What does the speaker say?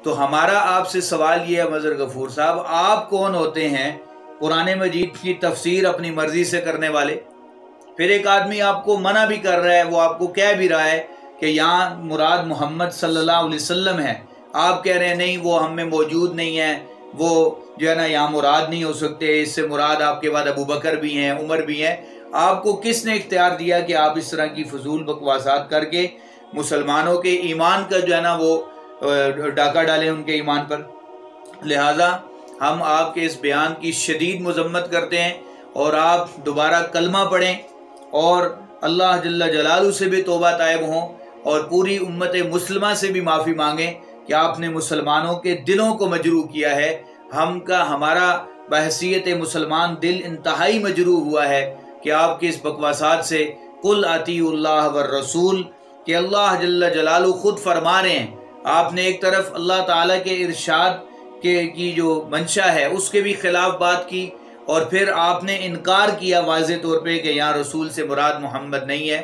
تو ہمارا آپ سے سوال یہ ہے مظہر غفور صاحب، آپ کون ہوتے ہیں قرآن مجید کی تفسیر اپنی مرضی سے کرنے والے؟ پھر ایک آدمی آپ کو منع بھی کر رہا ہے، وہ آپ کو کہہ بھی رہا ہے کہ یہاں مراد محمد صلی اللہ علیہ وسلم ہے، آپ کہہ رہے ہیں نہیں وہ ہم میں موجود نہیں ہے، وہ جو ہے نا یہاں مراد نہیں ہو سکتے، اس سے مراد آپ کے بعد ابو بکر بھی ہیں، عمر بھی ہیں۔ آپ کو کس نے اختیار دیا کہ آپ اس طرح کی فضول بکواسات کر کے مسلمانوں کے ایمان کا جو ہے نا وہ ڈاکہ ڈالیں ان کے ایمان پر؟ لہٰذا ہم آپ کے اس بیان کی شدید مذمت کرتے ہیں، اور آپ دوبارہ کلمہ پڑھیں اور اللہ جل جلالہ سے بھی توبہ طائب ہوں، اور پوری امت مسلمہ سے بھی معافی مانگیں کہ آپ نے مسلمانوں کے دلوں کو مجروح کیا ہے۔ ہمارا بحیثیت مسلمان دل انتہائی مجروح ہوا ہے کہ آپ کی اس بکواسات سے۔ قل اطیعوا اللہ والرسول، کہ اللہ جل جلالہ خود فرما رہے ہیں، آپ نے ایک طرف اللہ تعالیٰ کے ارشاد کی جو منشا ہے اس کے بھی خلاف بات کی، اور پھر آپ نے انکار کیا واضح طور پہ کہ یہاں رسول سے مراد محمد نہیں ہے۔